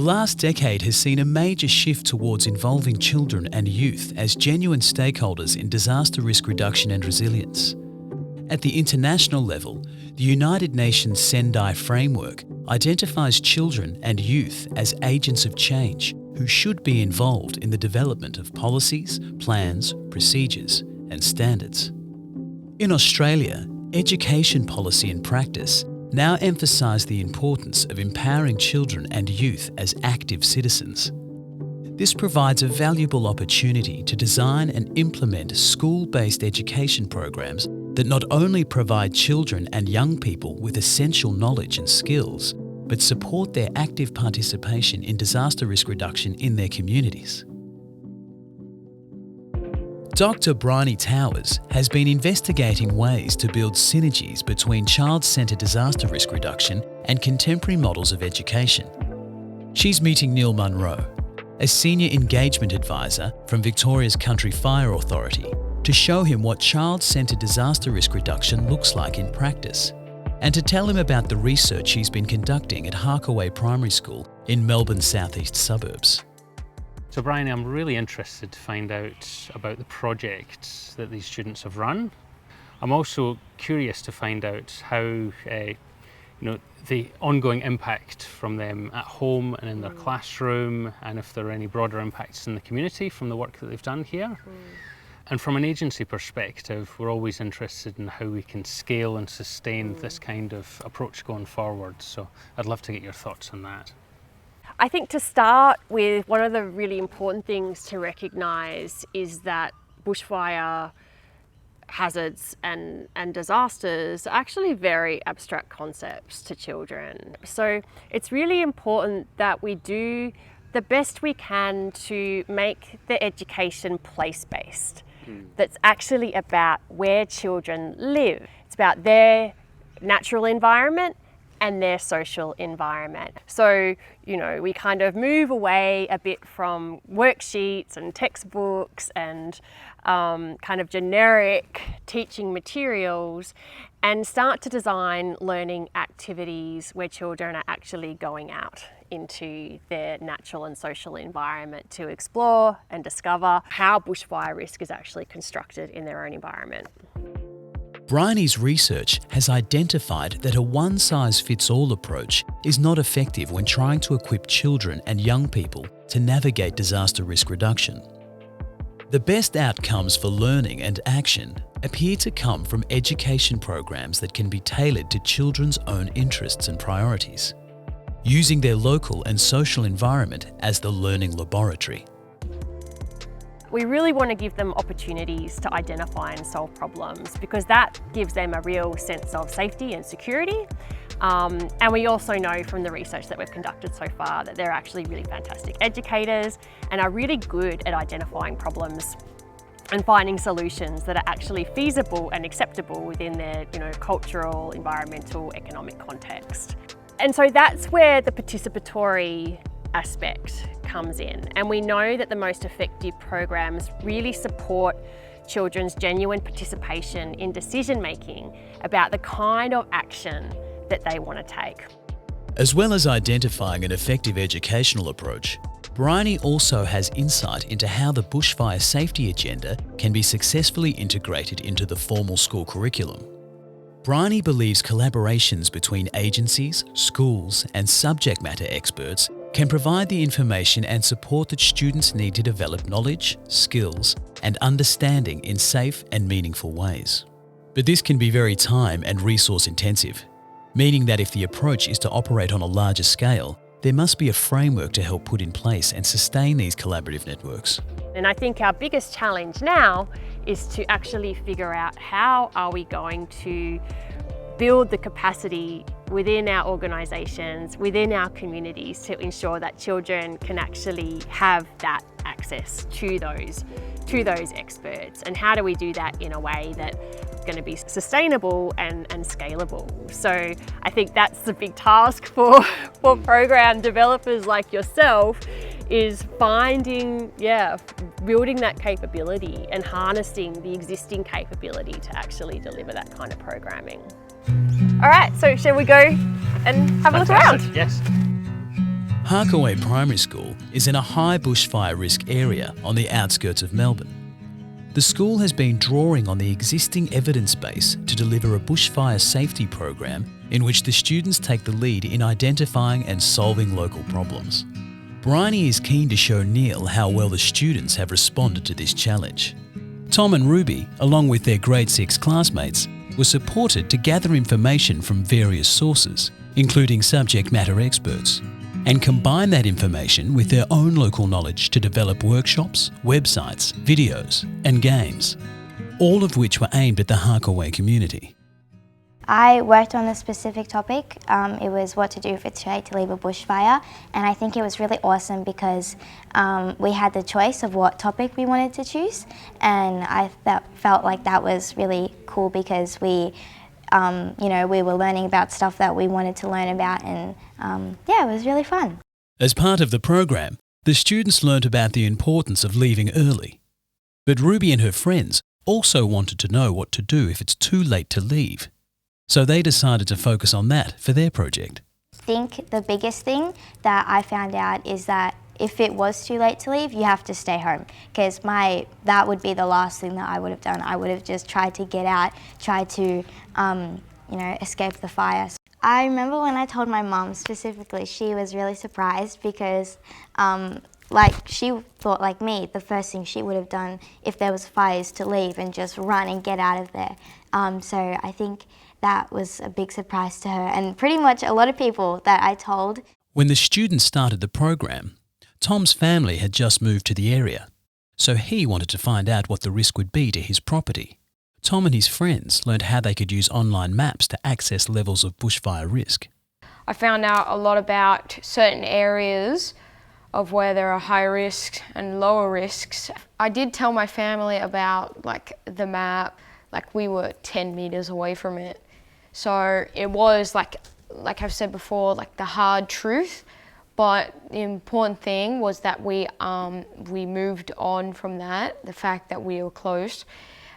last decade has seen a major shift towards involving children and youth as genuine stakeholders in disaster risk reduction and resilience. At the international level, the United Nations Sendai framework identifies children and youth as agents of change who should be involved in the development of policies, plans, procedures, and standards. In Australia, education policy and practice now emphasise the importance of empowering children and youth as active citizens. This provides a valuable opportunity to design and implement school-based education programs that not only provide children and young people with essential knowledge and skills, but support their active participation in disaster risk reduction in their communities. Dr. Briony has been investigating ways to build synergies between child-centred disaster risk reduction and contemporary models of education. She's meeting Neil Munro, a senior engagement advisor from Victoria's Country Fire Authority, to show him what child-centred disaster risk reduction looks like in practice, and to tell him about the research he's been conducting at Harkaway Primary School in Melbourne's southeast suburbs. So Briony, I'm really interested to find out about the project that these students have run. I'm also curious to find out how the ongoing impact from them at home and in their classroom, and if there are any broader impacts in the community from the work that they've done here. And from an agency perspective, we're always interested in how we can scale and sustain this kind of approach going forward. So I'd love to get your thoughts on that. I think to start with, one of the really important things to recognise is that bushfire hazards and disasters are actually very abstract concepts to children. So it's really important that we do the best we can to make the education place-based. That's actually about where children live. It's about their natural environment and their social environment. So, we kind of move away a bit from worksheets and textbooks and kind of generic teaching materials and start to design learning activities where children are actually going out into their natural and social environment to explore and discover how bushfire risk is actually constructed in their own environment. Briony's research has identified that a one-size-fits-all approach is not effective when trying to equip children and young people to navigate disaster risk reduction. The best outcomes for learning and action appear to come from education programs that can be tailored to children's own interests and priorities, using their local and social environment as the learning laboratory. We really want to give them opportunities to identify and solve problems because that gives them a real sense of safety and security. And we also know from the research that we've conducted so far that they're actually really fantastic educators and are really good at identifying problems and finding solutions that are actually feasible and acceptable within their cultural, environmental, economic context. And so that's where the participatory aspect comes in. And we know that the most effective programs really support children's genuine participation in decision making about the kind of action that they want to take. As well as identifying an effective educational approach, Briony also has insight into how the bushfire safety agenda can be successfully integrated into the formal school curriculum. Briony believes collaborations between agencies, schools, and subject matter experts can provide the information and support that students need to develop knowledge, skills, and understanding in safe and meaningful ways. But this can be very time and resource intensive, meaning that if the approach is to operate on a larger scale, there must be a framework to help put in place and sustain these collaborative networks. And I think our biggest challenge now is to actually figure out how are we going to build the capacity within our organisations, within our communities to ensure that children can actually have that access to those experts. And how do we do that in a way that's going to be sustainable and scalable? So I think that's the big task for program developers like yourself, is building that capability and harnessing the existing capability to actually deliver that kind of programming. All right, so shall we go and have a look around? Yes. Harkaway Primary School is in a high bushfire risk area on the outskirts of Melbourne. The school has been drawing on the existing evidence base to deliver a bushfire safety program in which the students take the lead in identifying and solving local problems. Briony is keen to show Neil how well the students have responded to this challenge. Tom and Ruby, along with their grade 6 classmates, were supported to gather information from various sources, including subject matter experts, and combine that information with their own local knowledge to develop workshops, websites, videos and games, all of which were aimed at the Harkaway community. I worked on a specific topic. It was what to do if it's too late to leave a bushfire, and I think it was really awesome because we had the choice of what topic we wanted to choose, and I felt like that was really cool because we were learning about stuff that we wanted to learn about, and yeah, it was really fun. As part of the program, the students learnt about the importance of leaving early. But Ruby and her friends also wanted to know what to do if it's too late to leave. So they decided to focus on that for their project. I think the biggest thing that I found out is that if it was too late to leave, you have to stay home, because that would be the last thing that I would have done. I would have just tried to get out, tried to escape the fire. I remember when I told my mum specifically, she was really surprised because she thought, like me, the first thing she would have done if there was fire is to leave and just run and get out of there. So I think that was a big surprise to her, and pretty much a lot of people that I told. When the students started the program, Tom's family had just moved to the area, so he wanted to find out what the risk would be to his property. Tom and his friends learned how they could use online maps to access levels of bushfire risk. I found out a lot about certain areas of where there are high risks and lower risks. I did tell my family about the map, we were 10 metres away from it. So it was like I've said before, the hard truth. But the important thing was that we moved on from that, the fact that we were close,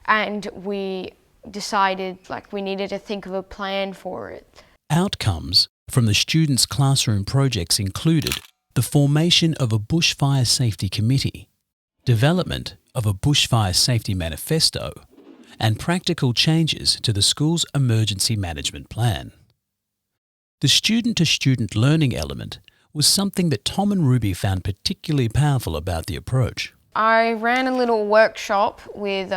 and we decided we needed to think of a plan for it. Outcomes from the students' classroom projects included the formation of a bushfire safety committee, development of a bushfire safety manifesto, and practical changes to the school's emergency management plan. The student-to-student learning element was something that Tom and Ruby found particularly powerful about the approach. I ran a little workshop with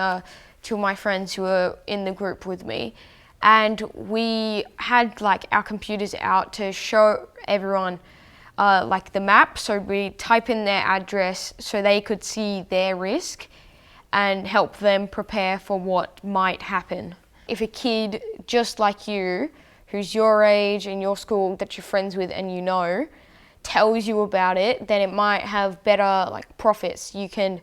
two of my friends who were in the group with me, and we had our computers out to show everyone the map. So we type in their address so they could see their risk and help them prepare for what might happen. If a kid just like you, who's your age in your school that you're friends with and tells you about it, then it might have better profits. You can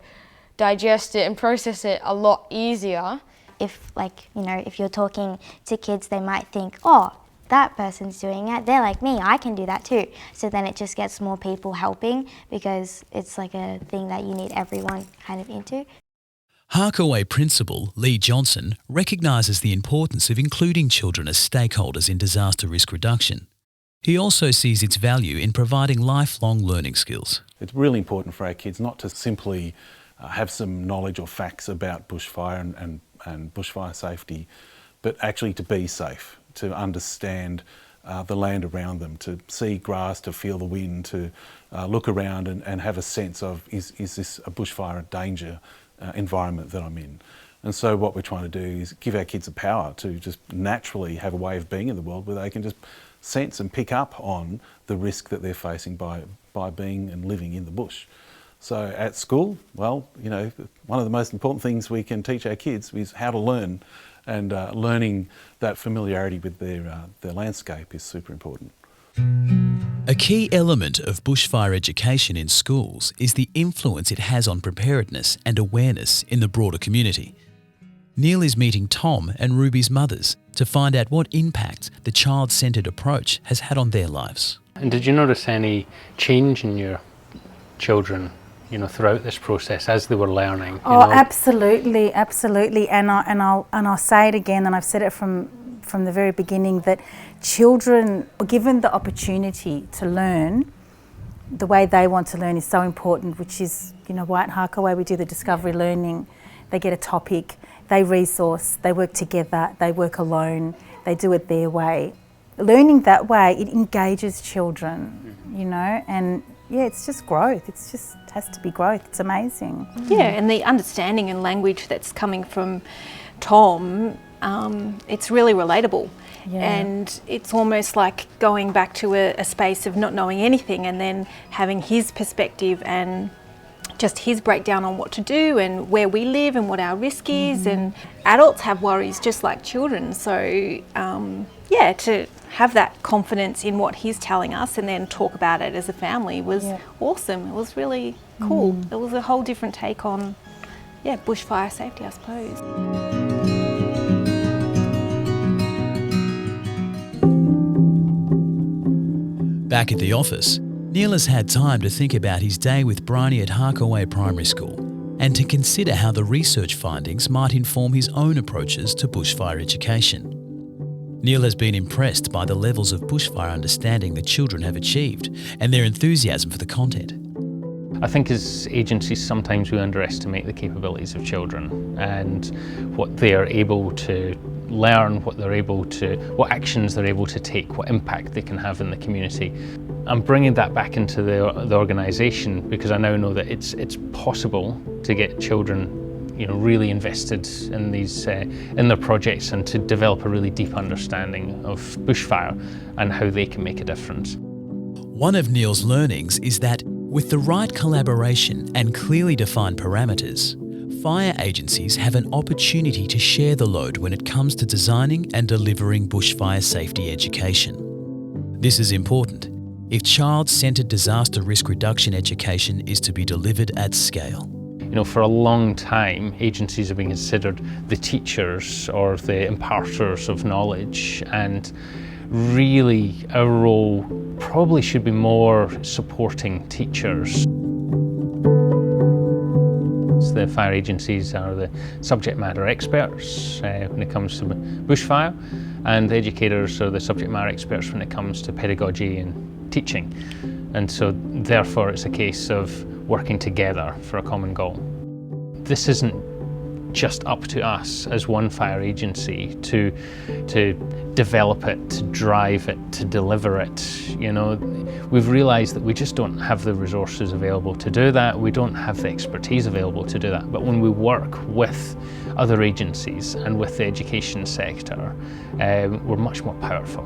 digest it and process it a lot easier. If if you're talking to kids, they might think, oh, that person's doing it, they're like me, I can do that too. So then it just gets more people helping because it's a thing that you need everyone kind of into. Harkaway Principal Lee Johnson recognises the importance of including children as stakeholders in disaster risk reduction. He also sees its value in providing lifelong learning skills. It's really important for our kids not to simply have some knowledge or facts about bushfire and bushfire safety, but actually to be safe, to understand the land around them, to see grass, to feel the wind, to look around and have a sense of, is this a bushfire danger environment that I'm in? And so what we're trying to do is give our kids the power to just naturally have a way of being in the world where they can just sense and pick up on the risk that they're facing by being and living in the bush. So at school, well, one of the most important things we can teach our kids is how to learn, and learning that familiarity with their landscape is super important. A key element of bushfire education in schools is the influence it has on preparedness and awareness in the broader community. Neil is meeting Tom and Ruby's mothers to find out what impact the child-centred approach has had on their lives. And did you notice any change in your children, throughout this process as they were learning? Absolutely. And I'll say it again, and I've said it from the very beginning, that children are given the opportunity to learn the way they want to learn is so important, which is, you know, why at Harkaway we do the discovery learning. They get a topic, they resource, they work together, they work alone, they do it their way. Learning that way, it engages children, you know, and yeah, it's just growth. It's just has to be growth. It's amazing. Yeah, and the understanding and language that's coming from Tom, it's really relatable. Yeah. And it's almost like going back to a space of not knowing anything and then having his perspective and just his breakdown on what to do and where we live and what our risk is. And adults have worries just like children. So yeah, to have that confidence in what he's telling us and then talk about it as a family was awesome. It was really cool. It was a whole different take on, yeah, bushfire safety, I suppose. Back at the office, Neil has had time to think about his day with Briony at Harkaway Primary School and to consider how the research findings might inform his own approaches to bushfire education. Neil has been impressed by the levels of bushfire understanding the children have achieved and their enthusiasm for the content. I think as agencies sometimes we underestimate the capabilities of children and what they are able to learn, what actions they're able to take, what impact they can have in the community. I'm bringing that back into the organisation because I now know that it's possible to get children, you know, really invested in these in their projects and to develop a really deep understanding of bushfire and how they can make a difference. One of Neil's learnings is that with the right collaboration and clearly defined parameters, fire agencies have an opportunity to share the load when it comes to designing and delivering bushfire safety education. This is important if child-centred disaster risk reduction education is to be delivered at scale. You know, for a long time, agencies have been considered the teachers or the imparters of knowledge, and really our role probably should be more supporting teachers. The fire agencies are the subject matter experts when it comes to bushfire, and the educators are the subject matter experts when it comes to pedagogy and teaching. And so therefore it's a case of working together for a common goal. This isn't just up to us as one fire agency to develop it, to drive it, to deliver it. You know, we've realised that we just don't have the resources available to do that. We don't have the expertise available to do that. But when we work with other agencies and with the education sector, we're much more powerful.